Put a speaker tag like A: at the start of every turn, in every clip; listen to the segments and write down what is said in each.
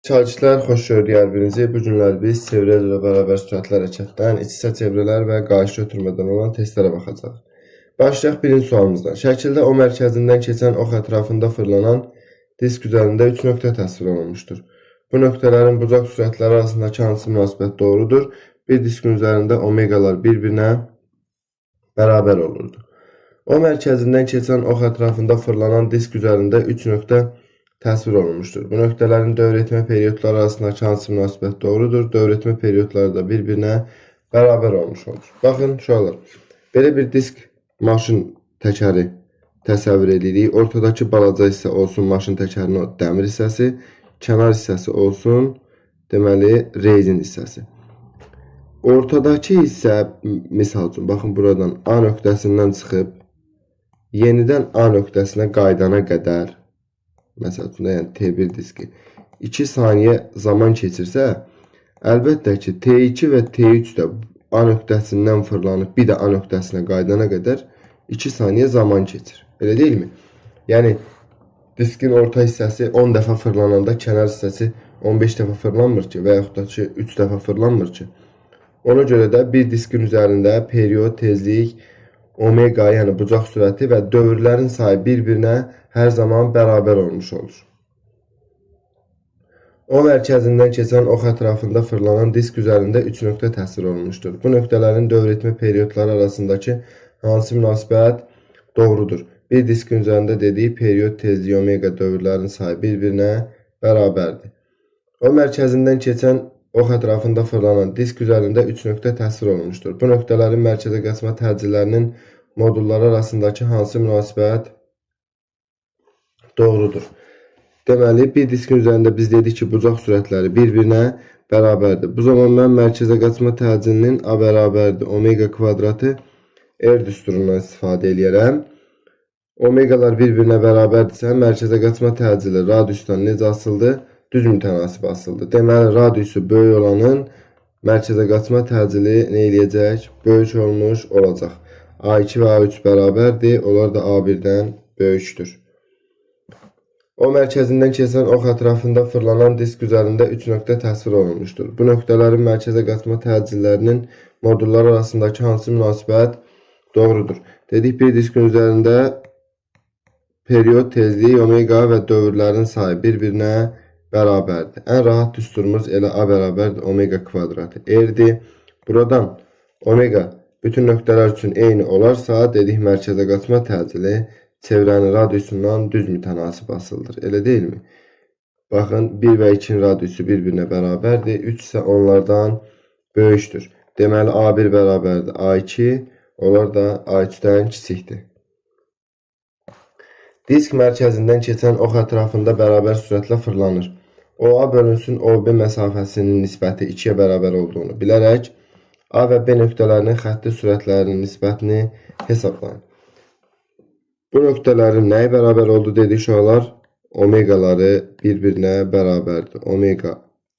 A: Şagirtlər, xoş gördük hər birinizi. Bu günlər biz çevrə ilə bərabər sürətlər hərəkətdən, iç-içə çevrələr və qarşı ötürmədən olan testlərə baxacaq. Başlayaq birinci sualımızdan. Şəkildə O mərkəzindən keçən ox ətrafında fırlanan disk üzərində 3 nöqtə təsvir olunmuşdur. Bu nöqtələrin bucaq sürətləri arasındakı hansı münasibət doğrudur? Bir diskin üzərində omeqalar bir-birinə bərabər olurdu. O mərkəzindən keçən ox ətrafında fırlanan disk üzərində 3 nöqtə təsvir olunmuşdur. Bu nöqtələrin dövr etmə periodları arasındakı hansı münasibət doğrudur? Dövr etmə periodları da bir-birinə bərabər olmuş olur. Baxın, uşaqlar, belə bir disk maşın təkəri təsəvvür edirik. Ortadakı balaca hissə olsun maşın təkərinin o dəmir hissəsi, kənar hissəsi olsun, deməli, rezin hissəsi. Ortadakı hissə, misal üçün, baxın, buradan A nöqtəsindən çıxıb, yenidən A nöqtəsinə qaydana qədər, məsəl üçün, yəni T1 diski 2 saniyə zaman keçirsə, əlbəttə ki, T2 və T3 də A nöqtəsindən fırlanıb, bir də A nöqtəsinə qaydana qədər 2 saniyə zaman keçir. Elə deyilmi? Yəni, diskin orta hissəsi 10 dəfə fırlananda kənar hissəsi 15 dəfə fırlanmır ki, və yaxud da ki, 3 dəfə fırlanmır ki. Ona görə də bir diskin üzərində period, tezlik, omega, yəni bucaq sürəti və dövrlərin sayı bir-birinə hər zaman bərabər olmuş olur. O mərkəzindən keçən ox ətrafında fırlanan disk üzərində 3 nöqtə təsvir olunmuşdur. Bu nöqtələrin dövr etmə periodları arasındakı hansı münasibət doğrudur? Bir diskin üzərində dediyi period, tezliyi, omega dövrlərin sayı bir-birinə bərabərdir. O mərkəzindən keçən ox ətrafında fırlanan disk üzərində 3 nöqtə təsvir olunmuşdur. Bu nöqtələrin mərkəzə qaçma təcillərinin modulları arasındakı hansı münasibət doğrudur? Deməli, bir diskin üzərində biz dedik ki, bucaq sürətləri bir-birinə bərabərdir. Bu zaman mən mərkəzə qaçma təcilinin A bərabərdir. Omega kvadratı R düsturundan istifadə edərəm. Omegalar bir-birinə bərabərdirsə, mərkəzə qaçma təcili radiusdan necə asıldı? Düz mütənasib asıldı. Deməli, radiusu böyük olanın mərkəzə qaçma təcili nə eləyəcək? Böyük olmuş olacaq. A2 və A3 bərabərdir. Onlar da A1-dən böyükdür. O mərkəzindən keçən ox ətrafında fırlanan disk üzərində 3 nöqtə təsvir olunmuşdur. Bu nöqtələrin mərkəzə qaçma təcillərinin modulları arasındakı hansı münasibət doğrudur? Dedik, bir diskin üzərində period, tezliyi, omega və dövrlərin sayı bir-birinə bərabərdir. Ən rahat düsturumuz elə A bərabərdir omega kvadratı R-dir. Buradan omega bütün nöqtələr üçün eyni olarsa, dedik, mərkəzə qaçma təcili çevrənin radiusundan düz mütənasib asıldır. Elə deyilmi? Baxın, 1 və 2-nin radiusu bir-birinə bərabərdir. 3 isə onlardan böyükdür. Deməli, A1 bərabərdir A2, onlar da A3-dən kiçikdir. Disk mərkəzindən keçən ox ətrafında bərabər sürətlə fırlanır. OA bölünsün OB məsafəsinin nisbəti 2-yə bərabər olduğunu bilərək, A və B nöqtələrinin xətti sürətlərinin nisbətini hesablayın. Bu nöqtələrin nəyə bərabər oldu dedik uşaqlar? Omegaları bir-birinə bərabərdir. Omega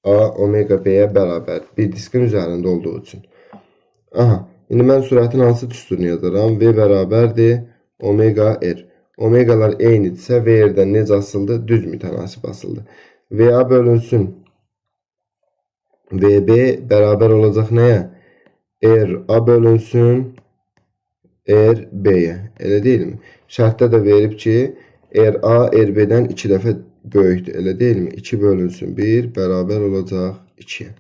A: A, omega B-yə bərabərdir. Bir diskin üzərində olduğu üçün. Aha, indi mən sürətin hansı düsturunu yazaram? V bərabərdir omega R. Omegalar eynidirsə, V-dən necə asıldı? Düz mütənasib asıldı. VA bölünsün VB bərabər olacaq nəyə? RA bölünsün RB-yə. Elə deyilmi? Şərtdə də verib ki, RA RB-dən 2 dəfə böyükdür. Elə deyilmi? 2 bölünsün 1 bərabər olacaq 2-yə.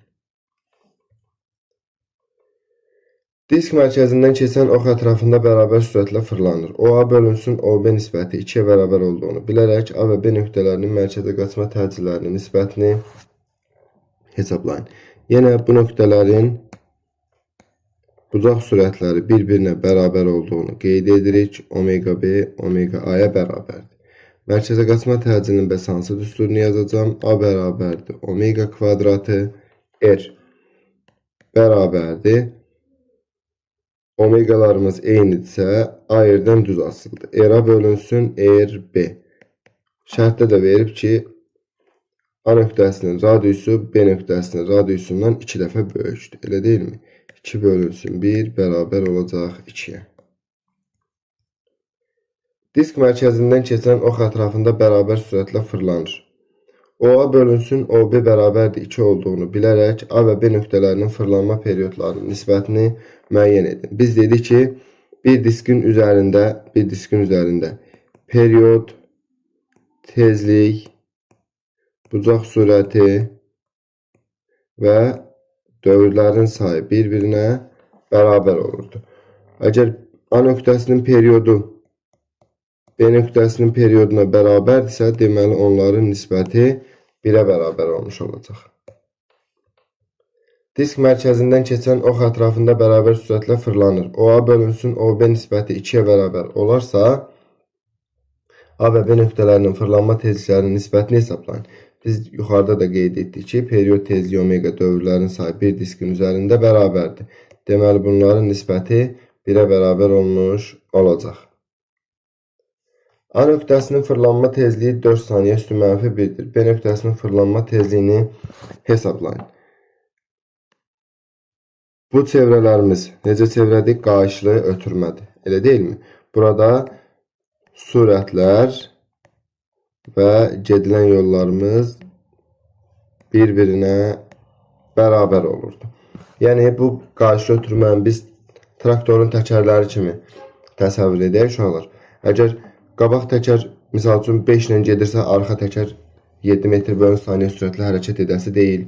A: Disk mərkəzindən keçən ox ətrafında bərabər sürətlə fırlanır. OA bölünsün OB nisbəti 2-yə bərabər olduğunu bilərək A və B nöqtələrinin mərkəzə qaçma təcillərinin nisbətini hesablayın. Yenə bu nöqtələrin bucaq sürətləri bir-birinə bərabər olduğunu qeyd edirik. Omega B, omega A-ya bərabərdir. Mərkəzə qaçma təcilinin bəs hansı düsturunu yazacağım? A bərabərdir omega kvadratı R bərabərdir. Omegalarımız eynidirsə, A R-dən düz asıldı. R-a bölünsün RB. Şərtdə də verib ki, A nöqtəsinin radiusu B nöqtəsinin radiusundan 2 dəfə böyükdür. Elə deyilmi? 2 bölünsün 1 bərabər olacaq 2-yə. Disk mərkəzindən keçən ox ətrafında bərabər sürətlə fırlanır. OA bölünsün OB bərabərdir 2 olduğunu bilərək A və B nöqtələrinin fırlanma periodlarının nisbətini müəyyən edin. Biz dedik ki, bir diskin üzərində period, tezlik, bucaq sürəti və dövrlərin sayı bir-birinə bərabər olurdu. Əgər A nöqtəsinin periodu B nöqtəsinin perioduna bərabərdirsə, deməli onların nisbəti 1-ə bərabər olmuş olacaq. Disk mərkəzindən keçən ox ətrafında bərabər sürətlə fırlanır. OA bölünsün OB nisbəti 2-yə bərabər olarsa, A və B nöqtələrinin fırlanma tezliklərinin nisbətini hesablayın. Biz yuxarıda da qeyd etdik ki, period tezliyi omega dövrlərin sayı bir diskin üzərində bərabərdir. Deməli, bunların nisbəti 1-ə bərabər olmuş olacaq. A nöqtəsinin fırlanma tezliyi 4 saniyə üstü mənfi 1-dir. B nöqtəsinin fırlanma tezliyini hesablayın. Bu çevrələrimiz necə çevrədir? Qayışlı ötürmədir. Elə deyilmi? Burada sürətlər və gedilən yollarımız bir-birinə bərabər olurdu. Yəni, bu qayışlı ötürməni biz traktorun təkərləri kimi təsəvvür edək uşaqlar. Əgər qabaq təkər, misal üçün 5 ilə gedirsə, arxa təkər 7 metr bölün saniyə sürətlə hərəkət edəsi deyil.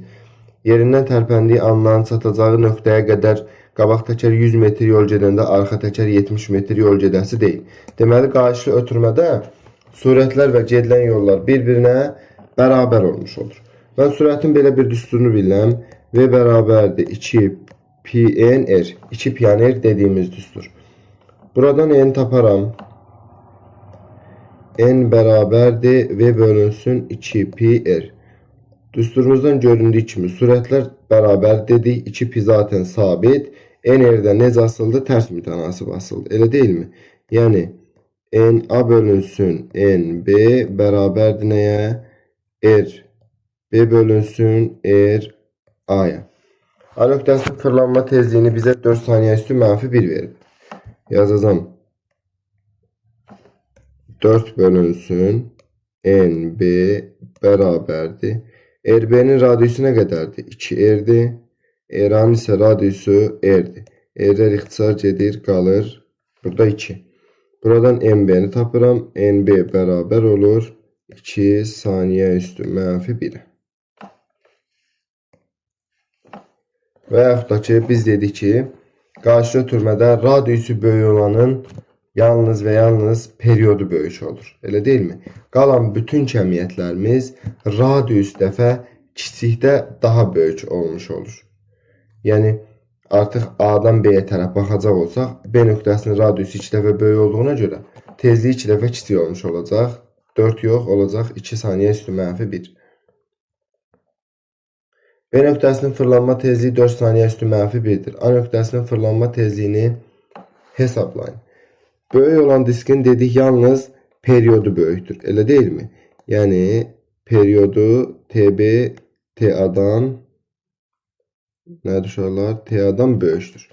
A: Yerindən tərpəndiyi andan çatacağı nöqtəyə qədər qabaq təkər 100 metr yol gedəndə arxa təkər 70 metr yol gedəsi deyil. Deməli, qayışlı ötürmədə sürətlər və gedilən yollar bir-birinə bərabər olmuş olur. Mən sürətin belə bir düsturunu bilirəm. V bərabərdir 2 pi n r. 2 pi n r dediyimiz düstur. Buradan n taparam. N bərabərdir V bölünsün 2 pi r. Düsturumuzdan göründüyü kimi sürətlər bərabər dedik. 2 pi zaten sabit. N r-də necə asıldı? Tərs mütənasib asıldı. Elə deyilmi? Yəni n a bölünsün n b bərabərdir nəyə? R. B bölünsün r a-ya. A nöqtəsinin fırlanma tezliyini bizə 4 saniyə üstü mənfi 1 verib. Yazacağım. 4 bölünsün NB bərabərdir. RB-nin radiusu nə qədərdir? 2R-dir. R-in isə radiusu R-dir. R-lər ixtisar gedir, qalır. Burada 2. Buradan NB-ni tapıram. NB bərabər olur 2 saniyə üstü mənfi 1. Və yaxud da ki, biz dedik ki, qarşı ötürmədə radiusu böyük olanın yalnız və yalnız periodu böyük olur. Elə deyilmi? Qalan bütün kəmiyyətlərimiz radius dəfə kiçikdə daha böyük olmuş olur. Yəni, artıq A-dan B-yə tərəf baxacaq olsaq, B nöqtəsinin radiusu 2 dəfə böyük olduğuna görə tezliyi 2 dəfə kiçik olmuş olacaq. 4 yox, olacaq 2 saniyə üstü mənfi 1. B nöqtəsinin fırlanma tezliyi 4 saniyə üstü mənfi 1-dir. A nöqtəsinin fırlanma tezliyini hesablayın. Böyük olan diskin dedik yalnız periodu böyükdür. Elə deyilmi? Yəni periodu TB TA-dan nədir uşaqlar? TA-dan böyükdür.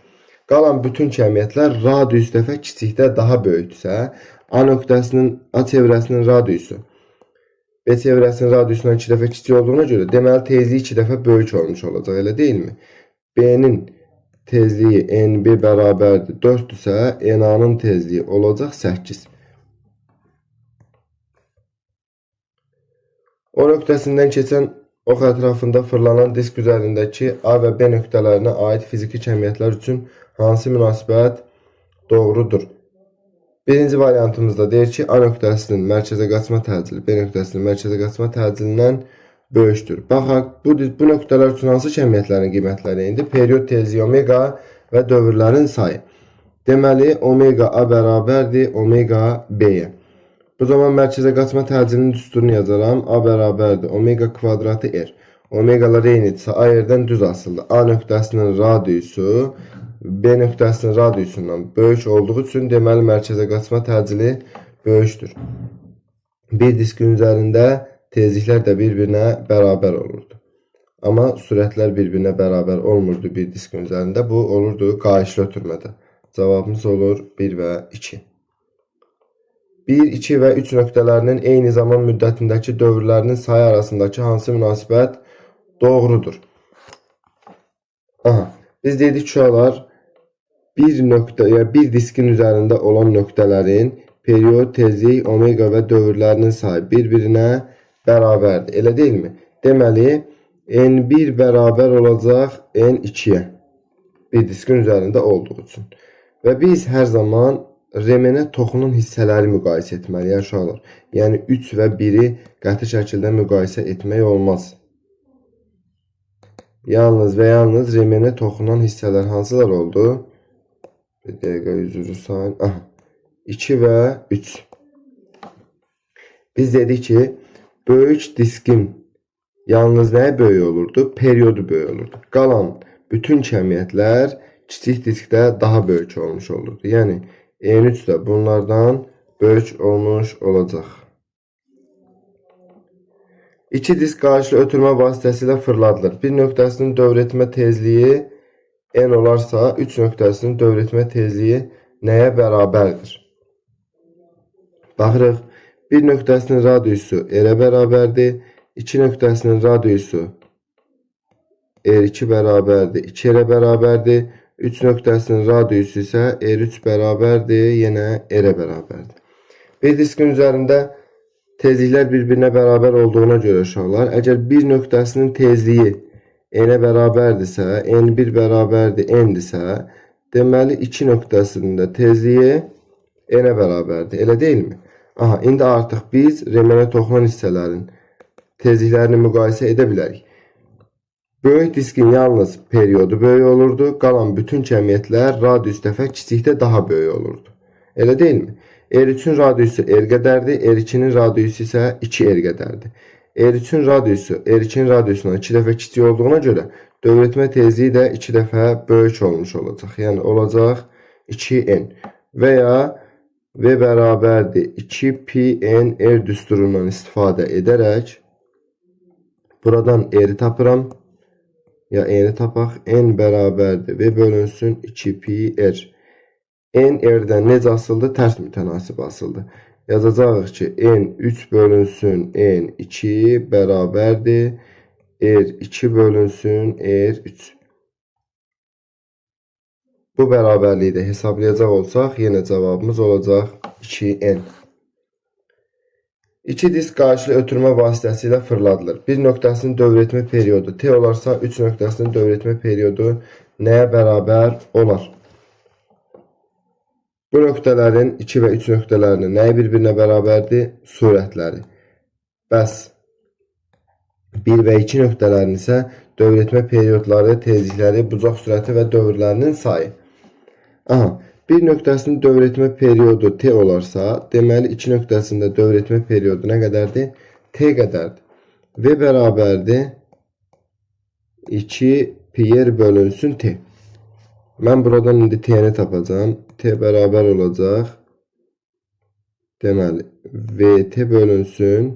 A: Qalan bütün kəmiyyətlər radius dəfə kiçikdə daha böyükdürsə, A nöqtəsinin A çevrəsinin radiusu B çevrəsinin radiusundan 2 dəfə kiçik olduğuna görə deməli tezliyi 2 dəfə böyük olmuş olacaq. Elə deyilmi? B-nin tezliyi NB bərabərdir 4-dürsə, NA-nın tezliyi olacaq 8. O nöqtəsindən keçən ox ətrafında fırlanan disk üzərindəki A və B nöqtələrinə aid fiziki kəmiyyətlər üçün hansı münasibət doğrudur? Birinci variantımızda deyir ki, A nöqtəsinin mərkəzə qaçma təcili B nöqtəsinin mərkəzə qaçma təcilindən böyükdür. Baxaq, bu nöqtələr üçün hansı kəmiyyətlərin qiymətləri indi? Period tezliyi omega və dövrlərin sayı. Deməli, omega A bərabərdir omega B-yə. Bu zaman mərkəzə qaçma təcilinin düsturunu yazaram. A bərabərdir omega kvadratı R. Omegalar eynidirsə, A yerdən düz asıldı. A nöqtəsinin radiusu B nöqtəsinin radiusundan böyük olduğu üçün deməli mərkəzə qaçma təcili böyükdür. Bir diskin üzərində tezliklər də bir-birinə bərabər olurdu. Amma sürətlər bir-birinə bərabər olmurdu bir diskin üzərində. Bu olurdu qayışlı ötürmədə. Cavabımız olur 1 və 2. 1, 2 və 3 nöqtələrinin eyni zaman müddətindəki dövrlərinin sayı arasındakı hansı münasibət doğrudur? Aha, biz dedik ki, uşaqlar bir nöqtə, yəni bir diskin üzərində olan nöqtələrin period, tezlik, omega və dövrlərinin sayı bir-birinə bərabərdir. Elə deyilmi? Deməli, n1 bərabər olacaq n2-yə. Bir diskin üzərində olduğu üçün. Və biz hər zaman remenə toxunun hissələri müqayisə etməliyik uşaqlar. Yəni 3 və 1-i qəti şəkildə müqayisə etmək olmaz. Yalnız və yalnız remenə toxunan hissələr hansılar oldu? Bir dəqiqə üzrü sayın. Aha. 2 və 3. Biz dedik ki, böyük diskin yalnız nəyə böyük olurdu? Periodu böyük olurdu. Qalan bütün kəmiyyətlər kiçik diskdə daha böyük olmuş olurdu. Yəni N3 də bunlardan böyük olmuş olacaq. İki disk qarşılı ötürmə vasitəsilə fırladılır. Bir nöqtəsinin dövr etmə tezliyi n olarsa, 3 nöqtəsinin dövr etmə tezliyi nəyə bərabərdir? Baxırıq, bir nöqtəsinin radiusu r-ə bərabərdir, 2 nöqtəsinin radiusu r2 bərabərdir, 2r-ə bərabərdir, 3 nöqtəsinin radiusu isə r3 bərabərdir, yenə r-ə bərabərdir. Bir diskin üzərində tezliklər bir-birinə bərabər olduğuna görə uşaqlar, əgər bir nöqtəsinin tezliyi n-ə bərabərdirsə, n1 bərabərdir n-dirsə, deməli 2 nöqtəsinin də tezliyi n-ə bərabərdir. Elə deyilmi? Aha, indi artıq biz remenə toxunan hissələrin tezliklərini müqayisə edə bilərik. Böyük diskin yalnız periodu böyük olurdu, qalan bütün kəmiyyətlər radius dəfə kiçikdə daha böyük olurdu. Elə deyilmi? R3-ün radiusu R qədərdir, R2-nin radiusu isə 2R qədərdir. R3-ün radiusu R2-nin radiusundan 2 dəfə kiçik olduğuna görə dövr etmə tezliyi də 2 dəfə böyük olmuş olacaq. Yəni olacaq 2N və ya V bərabərdir 2PN R düsturundan istifadə edərək buradan R'i tapıram. Ya N'ni tapaq. N bərabərdir V bölünsün 2PR. N R-dən necə asıldı? Tərs mütənasib asıldı. Yazacağıq ki, N 3 bölünsün N2 bərabərdir R2 bölünsün R3. Bu bərabərliyi də hesablayacaq olsaq, yenə cavabımız olacaq 2N. İki disk qarşılı ötürmə vasitəsilə fırladılır. Bir nöqtəsinin dövr etmə periodu T olarsa, 3 nöqtəsinin dövr etmə periodu nəyə bərabər olar? Bu nöqtələrin 2 və 3 nöqtələrinin nəyə bir-birinə bərabərdir? Sürətləri. Bəs 1 və 2 nöqtələrin isə dövr etmə periodları, tezlikləri, bucaq sürəti və dövrlərinin sayı. Aha, bir nöqtəsinin dövr etmə periodu T olarsa, deməli 2 nöqtəsində dövr etmə periodu nə qədərdir? T qədərdir. V bərabərdir 2 pi bölünsün T. Mən buradan indi T-ni tapacağım. T bərabər olacaq. Deməli, VT bölünsün.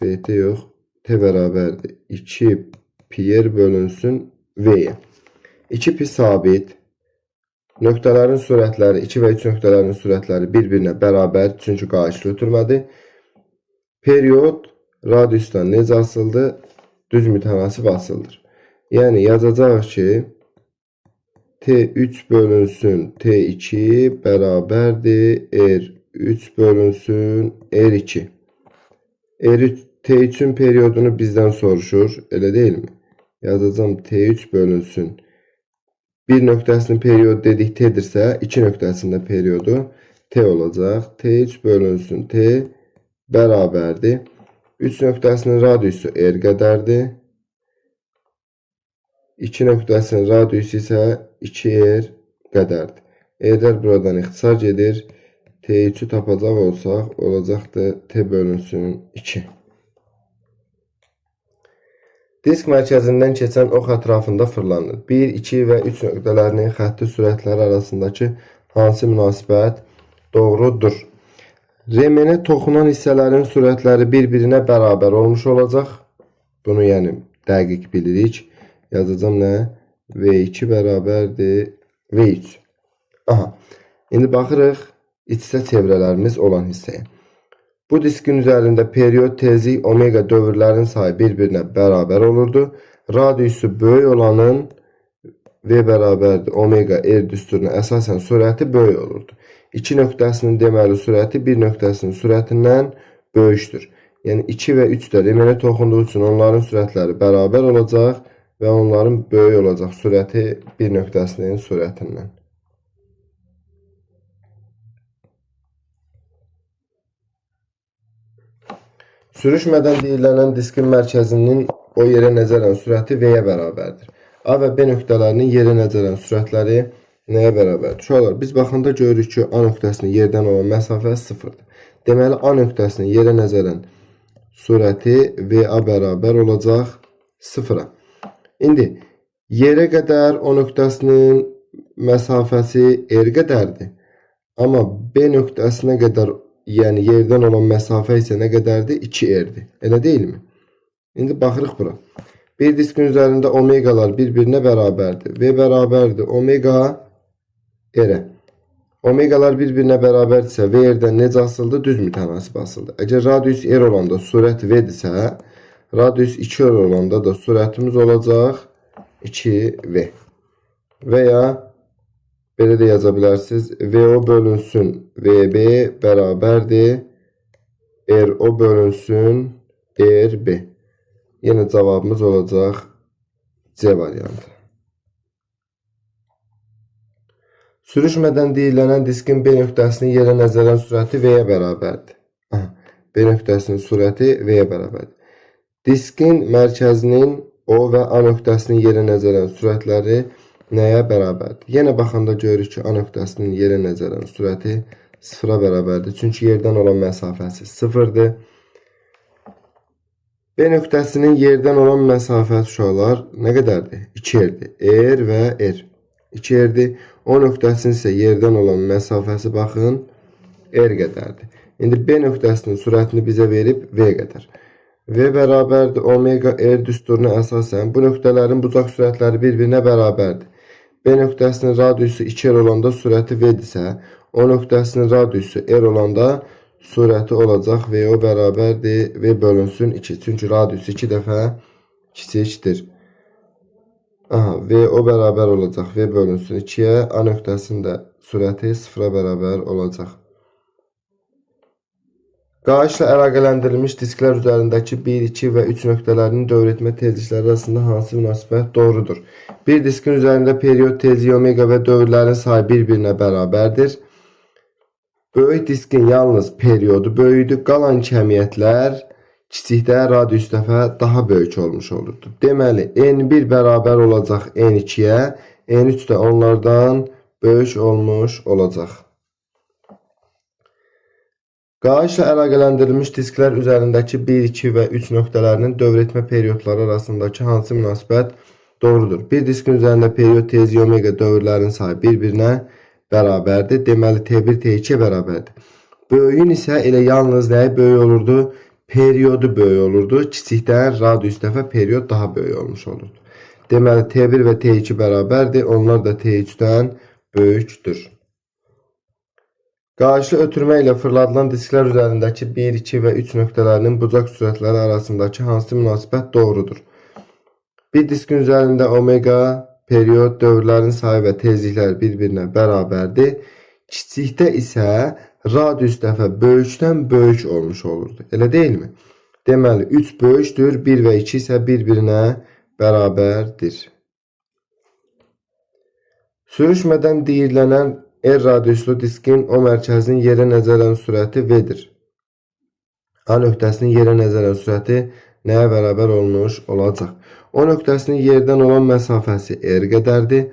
A: VT yox. T bərabərdir 2 pi bölünsün V-yə. 2 pi sabit. Nöqtələrin sürətləri, 2 və 3 nöqtələrin sürətləri bir-birinə bərabər, çünki qarşılı ötürmədir. Period radiusdan necə asıldı? Düz mütənasib asıldır. Yəni yazacağıq ki, T3 bölünsün T2 bərabərdir R3 bölünsün R2. T3'ün periyodunu bizdən soruşur, elə deyilmi? Yazacağım T3 bölünsün. Bir nöqtəsinin periyodu dedik T'dirsə, 2 nöqtəsində periyodu T olacaq. T3 bölünsün T bərabərdir. 3 nöqtəsinin radiusu R qədərdir. 2 nöqtəsinin radiusu isə 2R qədərdir. R-lər buradan ixtisar gedir. T3'ü tapacaq olsaq, olacaqdır T bölünsün 2. Disk mərkəzindən keçən ox ətrafında fırlanır. 1, 2 və 3 nöqtələrinin xətti sürətləri arasındakı hansı münasibət doğrudur? Remenə toxunan hissələrin sürətləri bir-birinə bərabər olmuş olacaq. Bunu yəni dəqiq bilirik. Yazacağım nə? V2 bərabərdir V3. Aha. İndi baxırıq. iç-içə çevrələrimiz olan hissəyə. Bu diskin üzərində periyod, tezlik, omega dövrlərin sayı bir-birinə bərabər olurdu. Radiusu böyük olanın V bərabərdir omega R düsturuna əsasən sürəti böyük olurdu. 2 nöqtəsinin deməli sürəti 1 nöqtəsinin sürətindən böyükdür. Yəni 2 və 3 də remene toxunduğu üçün onların sürətləri bərabər olacaq və onların böyük olacaq sürəti 1 nöqtəsinin sürətindən. Sürüşmədən deyilənən diskin mərkəzinin o yerə nəzərən sürəti V-yə bərabərdir. A və B nöqtələrinin yerə nəzərən sürətləri nəyə bərabərdir? Uşaqlar, biz baxanda görürük ki, A nöqtəsinin yerdən olan məsafəsi 0-dır. Deməli, A nöqtəsinin yerə nəzərən sürəti VA bərabər olacaq 0-a. İndi, yerə qədər O nöqtəsinin məsafəsi R qədərdir. Amma B nöqtəsinə qədər, yəni yerdən olan məsafə isə nə qədərdir? 2R'dir. Elə deyilmi? İndi baxırıq bura. Bir diskin üzərində omegalar bir-birinə bərabərdir. V bərabərdir omega R-ə. Omegalar bir-birinə bərabərdirsə, V R-dən necə asıldı? Düz mütənasib asıldı. Əgər radius R olanda sürət V-dirsə, radius 2R olanda da sürətimiz olacaq 2V. Və ya belə də yaza bilərsiniz. VO bölünsün VB bərabərdir RO bölünsün RB. Yenə cavabımız olacaq C variantı. Sürüşmədən deyilənən diskin B nöqtəsinin yerə nəzərən sürəti V-yə bərabərdir. B nöqtəsinin sürəti V-yə bərabərdir. Diskin mərkəzinin O və A nöqtəsinin yerə nəzərən sürətləri nəyə bərabərdir? Yenə baxanda görürük ki, A nöqtəsinin yerə nəzərən sürəti 0-a bərabərdir. Çünki yerdən olan məsafəsi 0-dır. B nöqtəsinin yerdən olan məsafəsi uşaqlar nə qədərdir? 2R'dir. R və R. 2R'dir. O nöqtəsinin isə yerdən olan məsafəsi baxın R qədərdir. İndi B nöqtəsinin sürətini bizə verib V qədər. V bərabərdir omega R düsturuna əsasən bu nöqtələrin bucaq sürətləri bir-birinə bərabərdir. B nöqtəsinin radiusu 2R olanda sürəti V-dirsə, O nöqtəsinin radiusu R olanda sürəti olacaq VO bərabərdir V bölünsün 2. Çünki radius 2 dəfə kiçikdir. VO bərabər olacaq V bölünsün 2-yə. A nöqtəsində sürəti 0-a bərabər olacaq. Qaişlə əlaqələndirilmiş disklər üzərindəki 1, 2 və 3 nöqtələrinin dövr etmə tezlikləri arasında hansı münasibət doğrudur? Bir diskin üzərində periyod, tezlik, omega və dövrlərin sayı bir-birinə bərabərdir. Böyük diskin yalnız periodu böyüdür. Qalan kəmiyyətlər kiçikdə radius dəfə daha böyük olmuş olurdu. Deməli, N1 bərabər olacaq N2-yə, N3 də onlardan böyük olmuş olacaq. Qaişlə əlaqələndirilmiş disklər üzərindəki 1, 2 və 3 nöqtələrinin dövr etmə periyodları arasındakı hansı münasibət doğrudur? Bir diskin üzərində periyod, tezlik, omega dövrlərin sayı bir-birinə bərabərdir. Deməli, T1 T2-yə bərabərdir. Böyüyün isə elə yalnız nəyi böyük olurdu? Periodu böyük olurdu. Kiçikdən radius dəfə period daha böyük olmuş olurdu. Deməli, T1 və T2 bərabərdir. Onlar da T3-dən böyükdür. Qaişli ötürmə ilə fırladılan disklər üzərindəki 1, 2 və 3 nöqtələrinin bucaq sürətləri arasındakı hansı münasibət doğrudur? Bir diskin üzərində omega periyod dövrlərin sayı və tezlikləri bir-birinə bərabərdir. Kiçikdə isə radius dəfə böyükdən böyük olmuş olurdu. Elə deyilmi? Deməli, 3 böyükdür, 1 və 2 isə bir-birinə bərabərdir. Sürüşmədən deyilənən R radiuslu diskin O mərkəzinin yerə nəzərən sürəti V-dir. A nöqtəsinin yerə nəzərən sürəti nəyə bərabər olmuş olacaq? O nöqtəsinin yerdən olan məsafəsi R qədərdir.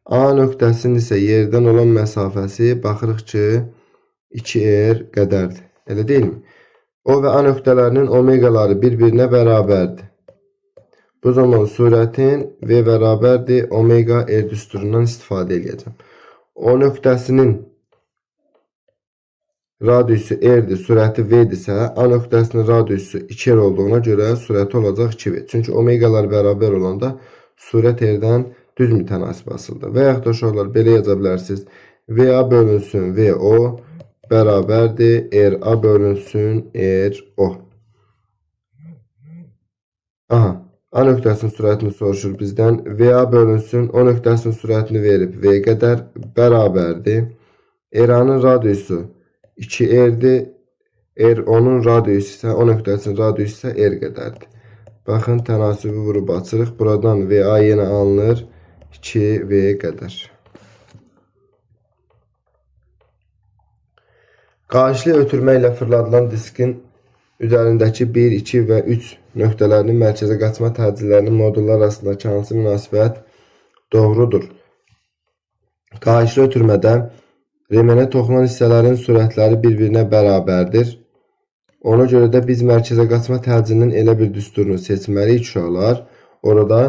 A: A nöqtəsinin isə yerdən olan məsafəsi baxırıq ki 2R qədərdir. Elə deyilmi? O və A nöqtələrinin omegaları bir-birinə bərabərdir. Bu zaman sürətin V bərabərdir omega R düsturundan istifadə edəcəm. O nöqtəsinin radiusu R-dir, sürəti V-dirsə, A nöqtəsinin radiusu 2R olduğuna görə sürəti olacaq 2V. Çünki omegalar bərabər olanda sürət R-dən düz mütənasib asıldı. Və yaxud da uşaqlar belə yaza bilərsiniz. VA bölünsün VO bərabərdir R-A bölünsün R-O. Aha, A nöqtəsinin sürətini soruşur bizdən. VA bölünsün O nöqtəsinin sürətini verib V qədər bərabərdir. R-A-nın radiusu 2R'dir. R-O-nun radiusu isə O nöqtəsinin radiusu isə R qədərdir. Baxın, tənasibi vurub açırıq. Buradan VA yenə alınır 2V qədər. Qarşılı ötürmə ilə fırladılan diskin üzərindəki 1, 2 və 3 nöqtələrinin mərkəzə qaçma təcillərinin modullar arasındakı hansı münasibət doğrudur? Qarşılı ötürmədə remenə toxunan hissələrin sürətləri bir-birinə bərabərdir. Ona görə də biz mərkəzə qaçma təcilinin elə bir düsturunu seçməliyik ki, uşaqlar, orada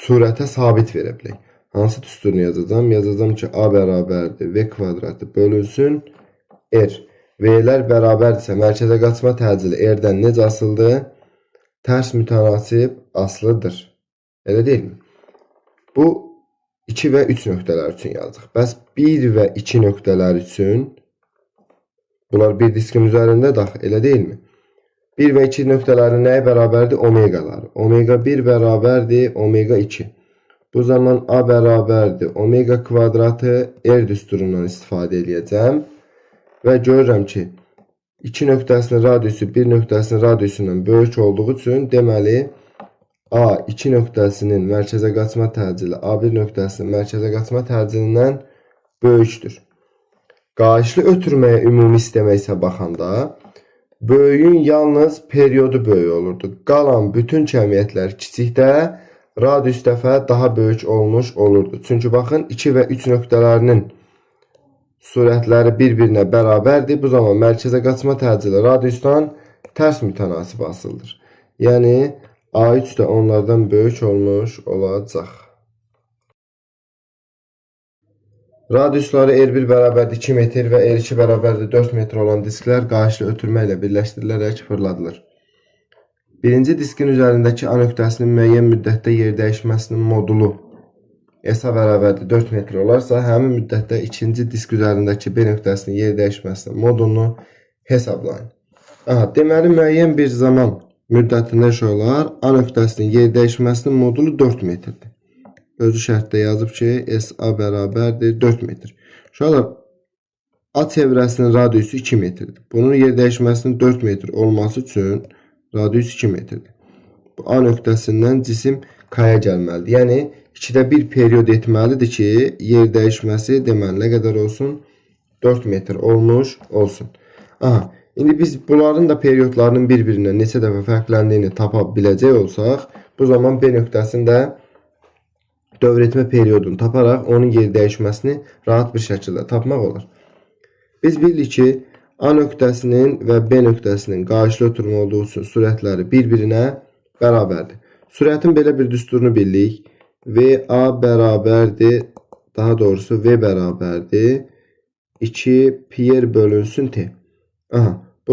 A: surətə sabit verə bilək. Hansı düsturunu yazacağım? Yazacağım ki, A bərabərdir V kvadratı bölünsün R. V-lər bərabərdirsə, mərkəzə qaçma təcili R-dən necə asılıdır? Tərs mütənasib asılıdır. Elə deyilmi? Bu 2 və 3 nöqtələr üçün yazdıq. Bəs 1 və 2 nöqtələr üçün bunlar bir diskin üzərində daxil, elə deyilmi? 1 və 2 nöqtələrin nəyə bərabərdir? Omeqaları. Omega 1 bərabərdir omega 2. Bu zaman A bərabərdir omega kvadratı R düsturundan istifadə edəcəm. Və görürəm ki, 2 nöqtəsinin radiusu 1 nöqtəsinin radiusundan böyük olduğu üçün deməli A2 nöqtəsinin mərkəzə qaçma təcili A1 nöqtəsinin mərkəzə qaçma təcilindən böyükdür. Qarşılı ötürməyə ümumi istəmək isə baxanda böyüyün yalnız periodu böyük olurdu. Qalan bütün cəmiyyətlər kiçikdə radius dəfə daha böyük olmuş olurdu. Çünki baxın 2 və 3 nöqtələrinin surətləri bir-birinə bərabərdir. Bu zaman mərkəzə qaçma təcili radiusdan tərs mütənasib asılıdır. Yəni A3 də onlardan böyük olmuş olacaq. Radiusları R1 bərabərdir 2 metr və R2 bərabərdir 4 metr olan disklər qarşılı ötürmə ilə birləşdirilərək fırladılır. Birinci diskin üzərindəki A nöqtəsinin müəyyən müddətdə yer dəyişməsinin modulu S-a bərabərdir 4 metr olarsa, həmin müddətdə ikinci disk üzərindəki B nöqtəsinin yer dəyişməsinin modulunu hesablayın. Deməli, müəyyən bir zaman müddətində uşaqlar A nöqtəsinin yer dəyişməsinin modulu 4 metrdir. Özü şərtdə yazıb ki, S-A bərabərdir 4 metr. Uşaqlar, A çevrəsinin radiusu 2 metrdir. Bunun yer dəyişməsinin 4 metr olması üçün radius 2 metrdir. Bu A nöqtəsindən cisim K-ya gəlməlidir. Yəni, 2də 1 period etməlidir ki, yer dəyişməsi deməli nə qədər olsun? 4 metr olmuş olsun. İndi biz bunların da periodlarının bir-birindən neçə dəfə fərqləndiyini tapa biləcək olsaq, bu zaman B nöqtəsində dövr etmə periodunu taparaq onun yer dəyişməsini rahat bir şəkildə tapmaq olar. Biz bilirik ki, A nöqtəsinin və B nöqtəsinin qarşılı ötürmə olduğu üçün sürətləri bir-birinə bərabərdir. Sürətin belə bir düsturunu bilirik. VA bərabərdir, daha doğrusu V bərabərdir 2 pi r bölünsün T.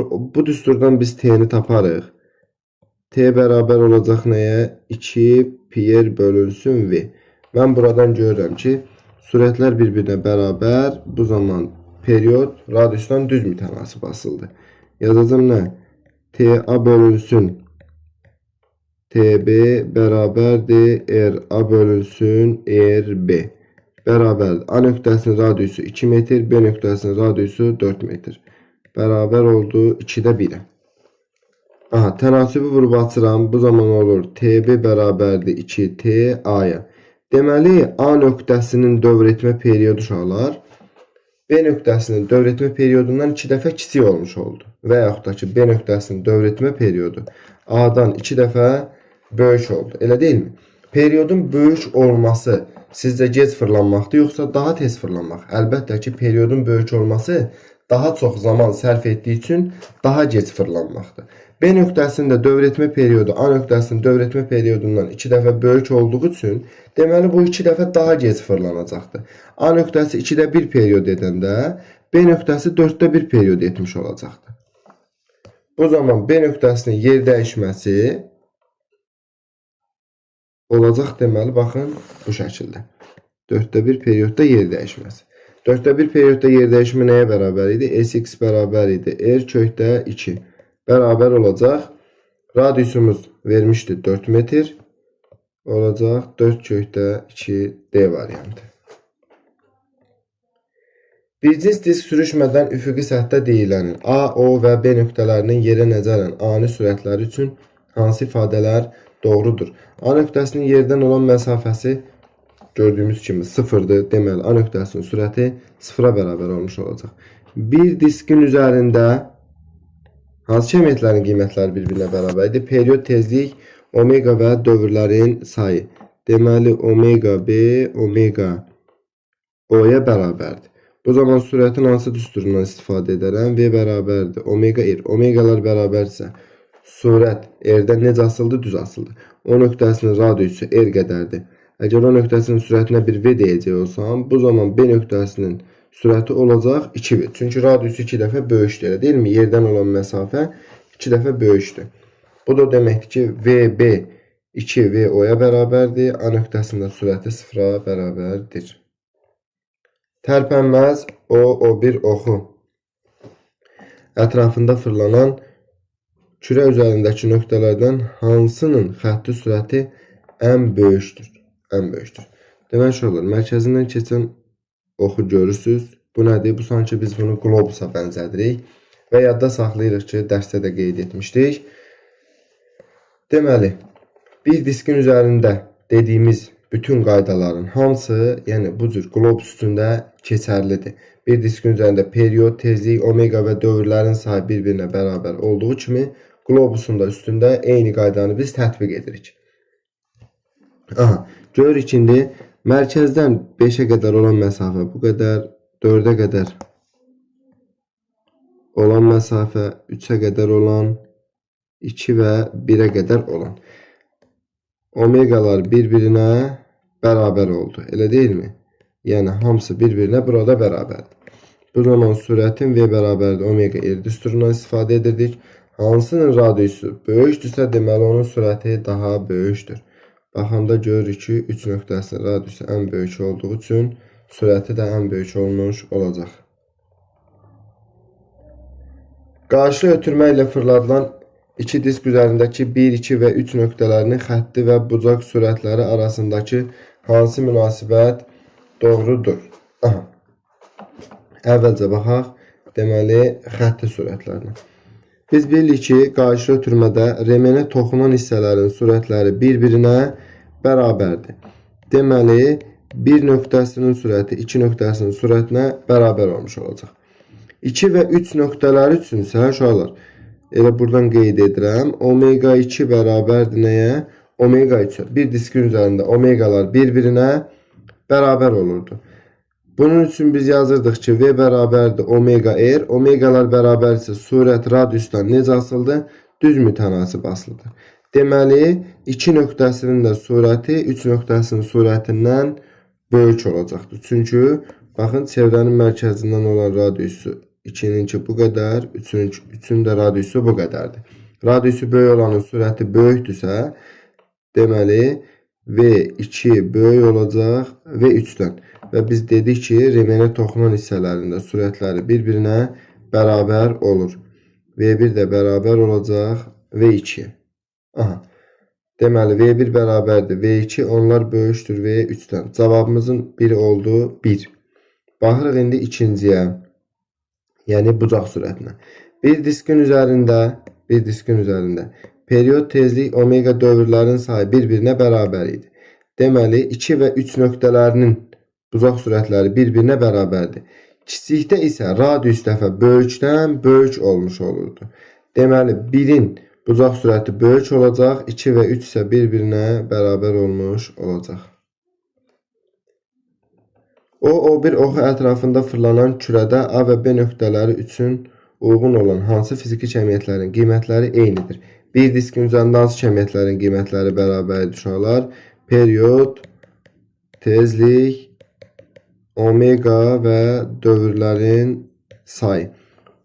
A: Bu düsturdan biz T'ni taparıq. T bərabər olacaq nəyə? 2 pi r bölünsün V. Mən buradan görürəm ki, sürətlər bir-birinə bərabər. Bu zaman period radiusdan düz mütənasib asılıdır. Yazacağım nə? TA bölünsün TB bərabərdir RA bölünsün RB. Bərabərdir. A nöqtəsinin radiusu 2 metr, B nöqtəsinin radiusu 4 metr. Bərabər oldu 2-də 1-ə. Tənasibi vurub açıram. Bu zaman olur TB bərabərdir 2T A-ya. Deməli, A nöqtəsinin dövr etmə periyodu uşaqlar B nöqtəsinin dövr etmə periyodundan 2 dəfə kiçik olmuş oldu. Və yaxud da ki, B nöqtəsinin dövr etmə periyodu A-dan 2 dəfə böyük oldu. Elə deyilmi? Periyodun böyük olması sizcə gec fırlanmaqdır, yoxsa daha tez fırlanmaq? Əlbəttə ki, periyodun böyük olması daha çox zaman sərf etdiyi üçün daha gec fırlanmaqdır. B nöqtəsində dövr etmə periyodu A nöqtəsinin dövr etmə periyodundan 2 dəfə böyük olduğu üçün deməli bu 2 dəfə daha gec fırlanacaqdır. A nöqtəsi 2də 1 periyod edəndə B nöqtəsi 4də 1 periyod etmiş olacaqdır. Bu zaman B nöqtəsinin yer dəyişməsi olacaq deməli baxın bu şəkildə. 4də 1 periyodda yer dəyişməsi. 4'te 1 periyodda yer dəyişimi nəyə bərabər idi? Sx bərabər idi. R kökdə 2 bərabər olacaq. Radiusumuz vermişdi 4 metr. Olacaq 4 kökdə 2 D variantı. Bir cins disk sürüşmədən üfüqi səthdə deyilənin A, O və B nöqtələrinin yerə nəzərən ani sürətləri üçün hansı ifadələr doğrudur? A nöqtəsinin yerdən olan məsafəsi gördüyümüz kimi 0'dır. Deməli, A nöqtəsinin sürəti 0'a bərabər olmuş olacaq. Bir diskin üzərində hansı kəmiyyətlərin qiymətləri bir-birinə bərabər idi? Periyod, tezlik, omega və dövrlərin sayı. Deməli, omega B, omega O-ya bərabərdir. Bu zaman sürətin hansı düsturundan istifadə edərəm? V bərabərdir. Omega R. Omegalar bərabərsə, sürət R-dən necə asıldı? Düz asıldı. O nöqtəsinin radiusu R qədərdir. Əgər o nöqtəsinin sürətinə bir V deyəcək olsam, bu zaman B nöqtəsinin sürəti olacaq 2V. Çünki radiusu 2 dəfə böyükdür, deyil mi? Yerdən olan məsafə 2 dəfə böyükdür. Bu da deməkdir ki, VB 2V O-ya bərabərdir. A nöqtəsində sürəti 0'a bərabərdir. Tərpənməz O1 oxu ətrafında fırlanan kürə üzərindəki nöqtələrdən hansının xətti sürəti ən böyükdür? Ən böyükdür. Demək olur, mərkəzindən keçən oxu görürsünüz. Bu nədir? Bu sanki biz bunu qlobusa bənzədirik və yadda saxlayırıq ki, dərsdə də qeyd etmişdik. Deməli, bir diskin üzərində dediyimiz bütün qaydaların hamısı, yəni bu cür qlobus üstündə keçərlidir. Bir diskin üzərində periyod, tezlik, omega və dövrlərin sayı bir-birinə bərabər olduğu kimi, qlobusun da üstündə eyni qaydanı biz tətbiq edirik. Aha, görürük indi mərkəzdən 5'ə qədər olan məsafə bu qədər, 4'ə qədər olan məsafə, 3'ə qədər olan, 2 və 1'ə qədər olan. Omegalar bir-birinə bərabər oldu. Elə deyilmi? Yəni, hamısı bir-birinə burada bərabərdir. Bu zaman sürətin V bərabərdir. Omega R düsturundan istifadə edirdik. Hansının radiusu böyükdürsə, deməli onun sürəti daha böyükdür. Baxanda görürük ki, 3 nöqtəsinin radiusu ən böyük olduğu üçün sürəti də ən böyük olmuş olacaq. Qarşılı ötürmə ilə fırladılan İki disk üzərindəki 1, 2 və 3 nöqtələrinin xətti və bucaq sürətləri arasındakı hansı münasibət doğrudur? Aha. Əvvəlcə baxaq, deməli, xətti sürətlərinə. Biz bilirik ki, qarşılı ötürmədə remenə toxunan hissələrin sürətləri bir-birinə bərabərdir. Deməli, bir nöqtəsinin sürəti 2 nöqtəsinin sürətinə bərabər olmuş olacaq. 2 və 3 nöqtələri üçün isə uşaqlar, elə buradan qeyd edirəm. Omega 2 bərabərdir nəyə? Omega 3. Bir diskin üzərində omegalar bir-birinə bərabər olurdu. Bunun üçün biz yazırdıq ki, V bərabərdir omega R. Omegalar bərabərsə sürət radiusdan necə asıldı? Düz mütənasib asılıdır. Deməli, 2 nöqtəsinin də sürəti 3 nöqtəsinin sürətindən böyük olacaqdır. Çünki, baxın, çevrənin mərkəzindən olan radiusu 2'ninki bu qədər, 3'ün də radiusu bu qədərdir. Radiusu böyük olanın sürəti böyükdürsə, deməli V2 böyük olacaq V3'dən. Və biz dedik ki, remenə toxunan hissələrində sürətləri bir-birinə bərabər olur. V1 də bərabər olacaq V2. Aha. Deməli, V1 bərabərdir V2, onlar böyükdür V3'dən. Cavabımızın biri oldu 1. Baxırıq indi ikinciyə. Yəni bucaq sürətinə. Bir diskin üzərində periyod, tezlik, omega dövrlərin sayı bir-birinə bərabər idi. Deməli, 2 və 3 nöqtələrinin bucaq sürətləri bir-birinə bərabərdir. Kiçikdə isə radius dəfə böyükdən böyük olmuş olurdu. Deməli, 1'in bucaq sürəti böyük olacaq, 2 və 3 isə bir-birinə bərabər olmuş olacaq. O1 oxu ətrafında fırlanan kürədə A və B nöqtələri üçün uyğun olan hansı fiziki kəmiyyətlərin qiymətləri eynidir? Bir diskin üzərində hansı kəmiyyətlərin qiymətləri bərabərdir uşaqlar? Periyod, tezlik, omega və dövrlərin sayı.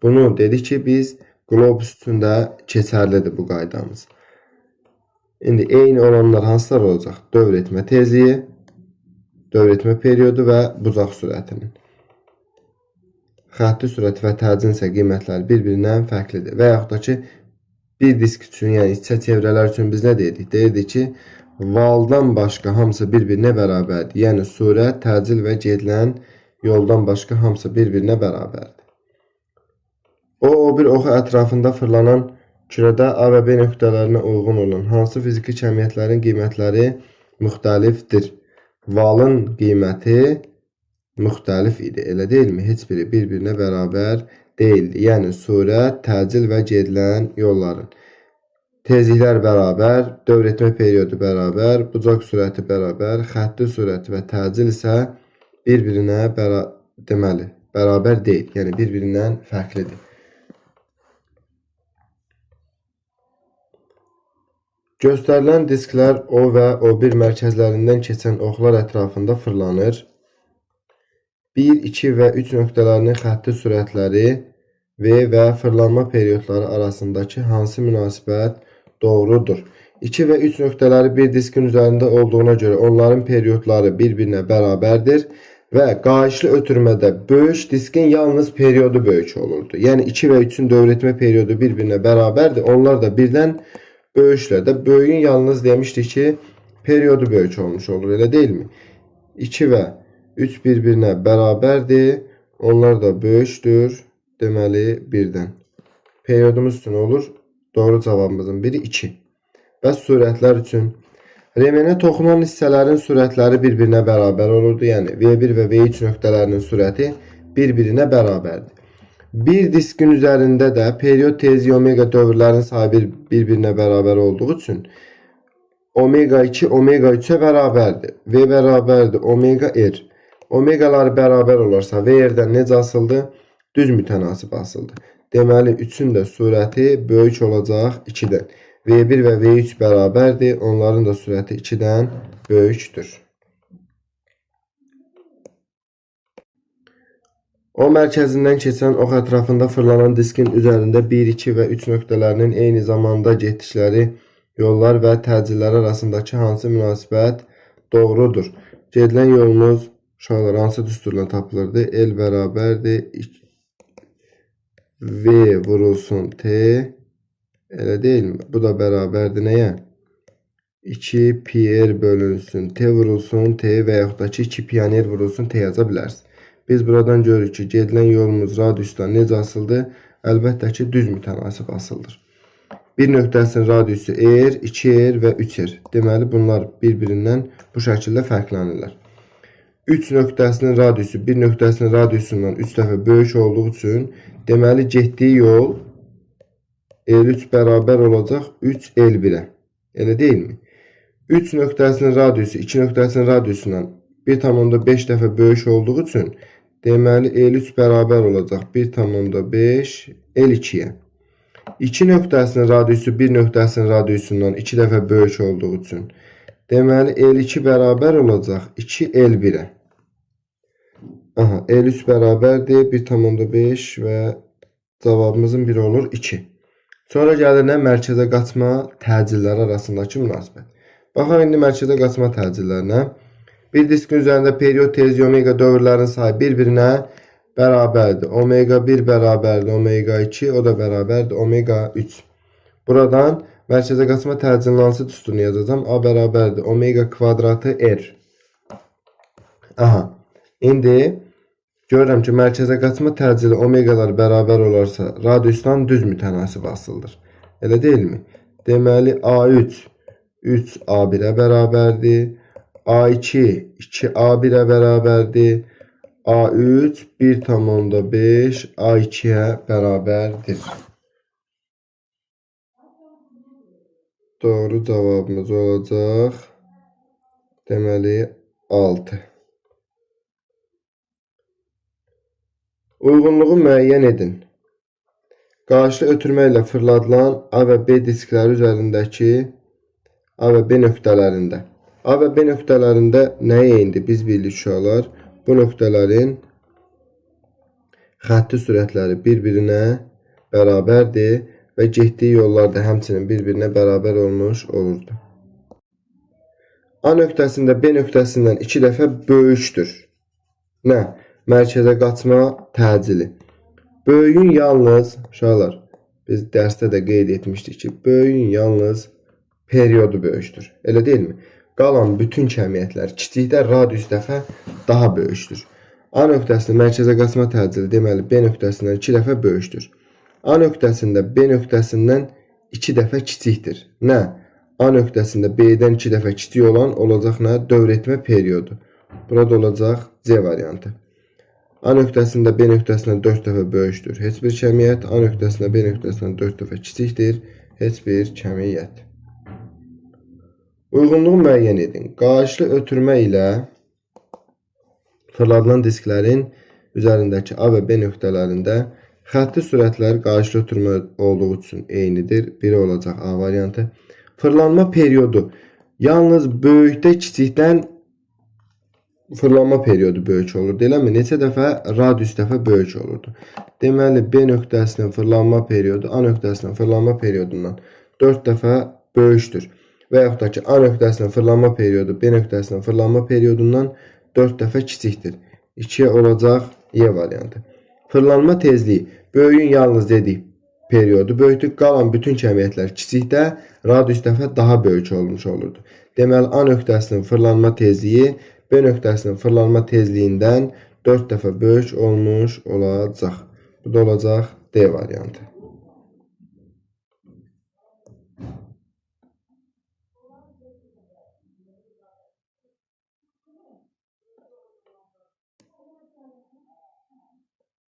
A: Bunu dedik ki, biz qlobus üstündə keçərlidir bu qaydamız. İndi eyni olanlar hansılar olacaq? Dövr etmə tezliyi, dövr etmə periyodu və bucaq sürətinin. xətti sürəti və təcil isə qiymətləri bir-birindən fərqlidir. Və yaxud da ki, bir disk üçün, yəni iç-içə çevrələr üçün biz nə deyirdik? Deyirdik ki, valdan başqa hamısı bir-birinə bərabərdir. Yəni sürət, təcil və gedilən yoldan başqa hamısı bir-birinə bərabərdir. O bir oxu ətrafında fırlanan kürədə A və B nöqtələrinə uyğun olan hansı fiziki cəmiyyətlərin qiymətləri müxtəlifdir? Valın qiyməti müxtəlif idi, elə deyilmi? Heç biri bir-birinə bərabər deyildi. Yəni sürət, təcil və gedilən yolların tezliklər bərabər, dövr etmə periodu bərabər, bucaq sürəti bərabər, xətti sürəti və təcil isə bir-birinə bərabər deyil. Yəni bir-birindən fərqlidir. Göstərilən disklər O və O1 mərkəzlərindən keçən oxlar ətrafında fırlanır. 1, 2 və 3 nöqtələrinin xətti sürətləri və fırlanma periodları arasındakı hansı münasibət doğrudur? 2 və 3 nöqtələri bir diskin üzərində olduğuna görə onların periodları bir-birinə bərabərdir və qayışlı ötürmədə böyük diskin yalnız periodu böyük olurdu. Yəni 2 və 3-ün dövr etmə periodu bir-birinə bərabərdir. Onlar da birdən böyüklər də. Böyüyün yalnız demişdik ki, periodu böyük olmuş olur, elə deyilmi? 2 və 3 bir-birinə bərabərdir. Onlar da böyükdür. Deməli, birdən. Periodumuz üçün olur. Doğru cavabımızın biri 2. Bəs sürətlər üçün remenə toxunan hissələrin sürətləri bir-birinə bərabər olurdu. Yəni V1 və V3 nöqtələrinin sürəti bir-birinə bərabərdir. Bir diskin üzərində də period tezliyi omega dövrlərin sayı bir-birinə bərabər olduğu üçün omega 2 omega 3'e bərabərdir. V bərabərdir omega R. Omegaları bərabər olarsa V R-dən necə asıldı? Düz mütənasib asıldı. Deməli 3'ün də sürəti böyük olacaq 2-dən. V1 və V3 bərabərdir. Onların da sürəti 2-dən böyükdür. O mərkəzindən keçən ox ətrafında fırlanan diskin üzərində 1, 2 və 3 nöqtələrinin eyni zamanda getdikləri yollar və təcillər arasındakı hansı münasibət doğrudur? Gedilən yolumuz uşaqlar hansı düsturla tapılırdı? L bərabərdir V vurulsun T, elə deyilmi? Bu da bərabərdir nəyə? 2 pi R bölünsün T vurulsun T və yaxud da ki 2 pi R vurulsun T yaza bilərsiniz. Biz buradan görürük ki, gedilən yolumuz radiusdan necə asıldı? Əlbəttə ki, düz mütənasib asıldır. Bir nöqtəsinin radiusu R, 2R və 3R. Deməli, bunlar bir-birindən bu şəkildə fərqlənirlər. 3 nöqtəsinin radiusu bir nöqtəsinin radiusundan 3 dəfə böyük olduğu üçün deməli, getdiyi yol L3 bərabər olacaq 3L1'ə. Elə deyilmi? 3 nöqtəsinin radiusu 2 nöqtəsinin radiusundan 1,5 dəfə böyük olduğu üçün deməli L3 bərabər olacaq 1,5 L2'yə. 2 nöqtəsinin radiusu bir nöqtəsinin radiusundan 2 dəfə böyük olduğu üçün deməli L2 bərabər olacaq 2 L1'ə. L3 bərabərdir 1,5 və cavabımızın 1 olur 2. Sonra gəlir nə? Mərkəzə qaçma təcilləri arasındakı münasibət. Baxaq indi mərkəzə qaçma təcillərinə. Bir diskin üzərində period tezliyi omega dövrlərin sayı bir-birinə bərabərdir. Omega 1 bərabərdir omega 2, o da bərabərdir omega 3. Buradan mərkəzə qaçma təcilinin hansı düsturunu yazacağam? A bərabərdir omega kvadratı R. İndi görürəm ki, mərkəzə qaçma təcili omegalar bərabər olarsa radiusdan düz mütənasib asıldır. Elə deyilmi? Deməli A3 3A1'ə bərabərdir. A2 2A1'ə bərabərdir. A3 1,5 A2'yə bərabərdir. Doğru cavabımız olacaq. Deməli 6. Uyğunluğu müəyyən edin. Qarşılı ötürmə ilə fırladılan A və B diskləri üzərindəki A və B nöqtələrində. A və B nöqtələrində nəyə indi? Biz bildik uşaqlar. Bu nöqtələrin xətti sürətləri bir-birinə bərabərdir və getdiyi yollar da həmçinin bir-birinə bərabər olmuş olurdu. A nöqtəsində B nöqtəsindən 2 dəfə böyükdür. Nə? Mərkəzə qaçma təcili. Böyüyün yalnız, uşaqlar, biz dərsdə də qeyd etmişdik ki, böyüyün yalnız periodu böyükdür. Elə deyilmi? Qalan bütün kəmiyyətlər kiçikdə radius dəfə daha böyükdür. A nöqtəsində mərkəzə qaçma təcili deməli B nöqtəsindən 2 dəfə böyükdür. A nöqtəsində B nöqtəsindən 2 dəfə kiçikdir. Nə? A nöqtəsində B-dən 2 dəfə kiçik olan olacaq nə? Dövr etmə periodu. Burada olacaq C variantı. A nöqtəsində B nöqtəsindən 4 dəfə böyükdür. Heç bir kəmiyyət. A nöqtəsində B nöqtəsindən 4 dəfə kiçikdir. Heç bir kəmiyyət. Uyğunluğu müəyyən edin. Qayışlı ötürmə ilə fırladılan disklərin üzərindəki A və B nöqtələrində xətti sürətlər qayışlı ötürmə olduğu üçün eynidir. Biri olacaq A variantı. Fırlanma periodu yalnız böyükdə kiçikdən fırlanma periodu böyük olurdu. Eləmi? Neçə dəfə? Radius dəfə böyük olurdu. Deməli, B nöqtəsinin fırlanma periodu A nöqtəsinin fırlanma periodundan 4 dəfə böyükdür. Və yaxud da ki, A nöqtəsinin fırlanma periodu B nöqtəsinin fırlanma periodundan 4 dəfə kiçikdir. 2 olacaq E variantı. Fırlanma tezliyi. Böyüyün yalnız dedik periodu böyükdür. Qalan bütün kəmiyyətlər kiçikdə radius dəfə daha böyük olmuş olurdu. Deməli, A nöqtəsinin fırlanma tezliyi B nöqtəsinin fırlanma tezliyindən 4 dəfə böyük olmuş olacaq. Bu da olacaq D variantı.